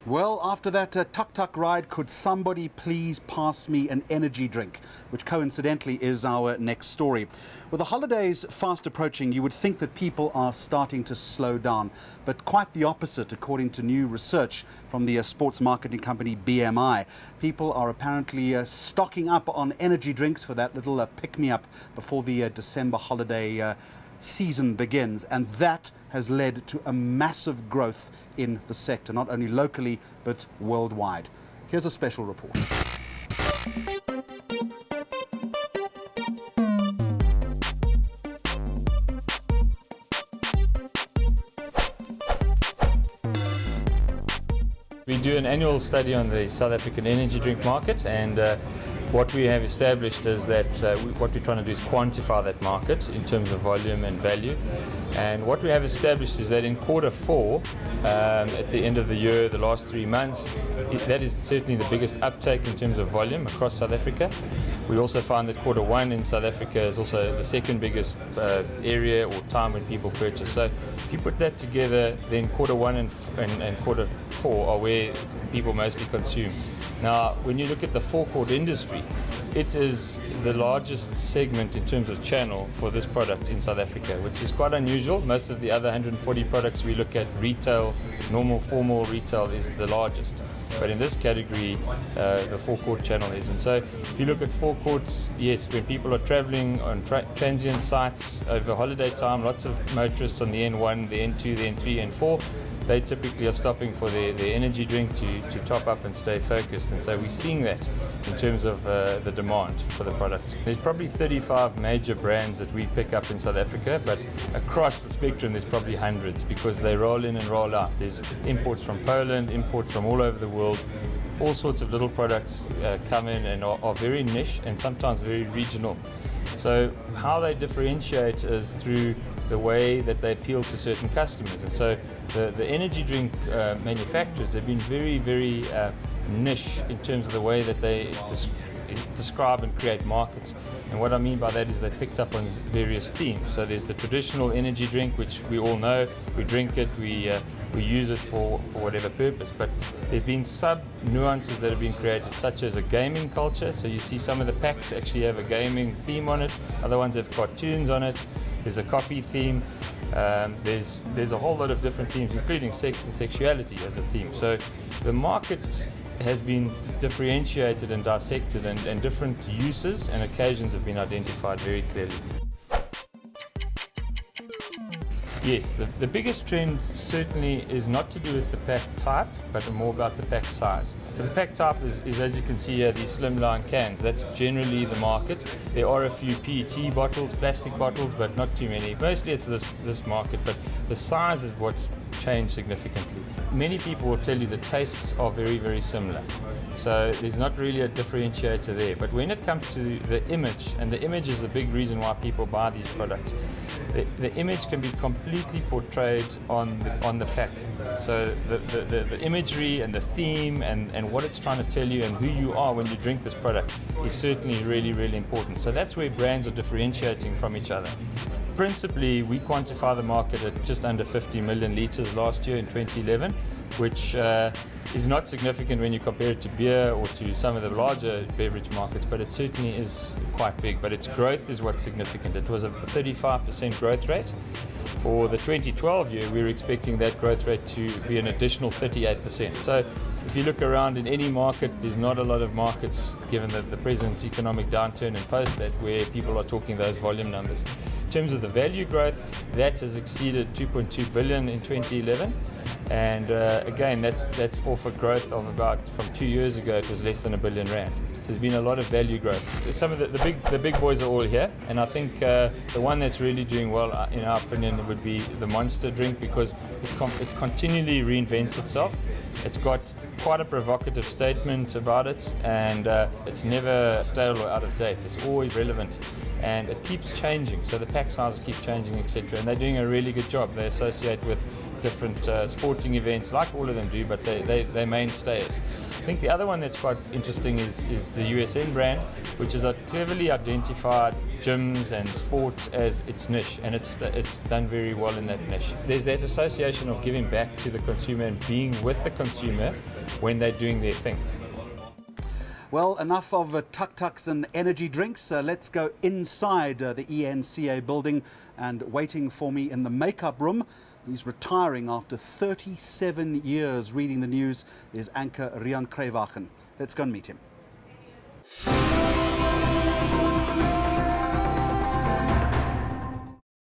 Well, after that tuk-tuk ride, could somebody please pass me an energy drink? Which coincidentally is our next story. With the holidays fast approaching, you would think that people are starting to slow down. But quite the opposite, according to new research from the sports marketing company BMI. People are apparently stocking up on energy drinks for that little pick-me-up before the December holiday season begins, and that has led to a massive growth in the sector, not only locally but worldwide. Here's a special report. We do an annual study on the South African energy drink market, and what we have established is that what we're trying to do is quantify that market in terms of volume and value. And what we have established is that in Q4, at the end of the year, the last 3 months, that is certainly the biggest uptake in terms of volume across South Africa. We also find that Q1 in South Africa is also the second biggest area or time when people purchase. So if you put that together, then Q1 and Q4 are where people mostly consume. Now, when you look at the forecourt industry, it is the largest segment in terms of channel for this product in South Africa, which is quite unusual. Most of the other 140 products we look at, retail, normal formal retail is the largest. But in this category, the forecourt channel is. And so if you look at forecourts, yes, when people are traveling on transient sites over holiday time, lots of motorists on the N1, the N2, the N3, N4, they typically are stopping for their energy drink to top up and stay focused. And so we're seeing that in terms of the demand for the product. There's probably 35 major brands that we pick up in South Africa, but across the spectrum there's probably hundreds because they roll in and roll out. There's imports from Poland, imports from all over the world. All sorts of little products come in and are very niche and sometimes very regional. So how they differentiate is through the way that they appeal to certain customers. And so the energy drink manufacturers have been very, very niche in terms of the way that they describe and create markets. And what I mean by that is they picked up on various themes. So there's the traditional energy drink, which we all know, we drink it, we use it for whatever purpose. But there's been sub-nuances that have been created, such as a gaming culture. So you see some of the packs actually have a gaming theme on it, other ones have cartoons on it. There's a coffee theme. There's a whole lot of different themes, including sex and sexuality as a theme. So the market has been differentiated and dissected, and different uses and occasions have been identified very clearly. Yes, the biggest trend certainly is not to do with the pack type, but more about the pack size. So the pack type is as you can see here, these slimline cans. That's generally the market. There are a few PET bottles, plastic bottles, but not too many. Mostly it's this market, but the size is what's changed significantly. Many people will tell you the tastes are very, very similar. So there's not really a differentiator there. But when it comes to the image, and the image is the big reason why people buy these products, the image can be completely portrayed on the pack. So the imagery and the theme and what it's trying to tell you and who you are when you drink this product is certainly really, really important. So that's where brands are differentiating from each other. Principally, we quantify the market at just under 50 million litres last year in 2011, which is not significant when you compare it to beer or to some of the larger beverage markets, but it certainly is quite big. But its growth is what's significant. It was a 35% growth rate. For the 2012 year, we were expecting that growth rate to be an additional 38%. So if you look around in any market, there's not a lot of markets, given the present economic downturn and post that, where people are talking those volume numbers. In terms of the value growth, that has exceeded 2.2 billion in 2011. And again, that's off a growth of about, from 2 years ago, it was less than R1 billion. So there's been a lot of value growth. Some of the big boys are all here, and I think the one that's really doing well, in our opinion, would be the Monster drink, because it continually reinvents itself. It's got quite a provocative statement about it, and it's never stale or out of date. It's always relevant. and it keeps changing. So the pack sizes keep changing, etc. And they're doing a really good job. They associate with different sporting events, like all of them do, but they're mainstays. I think the other one that's quite interesting is the USN brand, which is a cleverly identified gyms and sport as its niche, and it's done very well in that niche. There's that association of giving back to the consumer and being with the consumer when they're doing their thing. Well, enough of tuk-tuks and energy drinks. Let's go inside the eNCA building, and waiting for me in the makeup room, he's retiring after 37 years reading the news, is anchor Rian Kreyvagen. Let's go and meet him.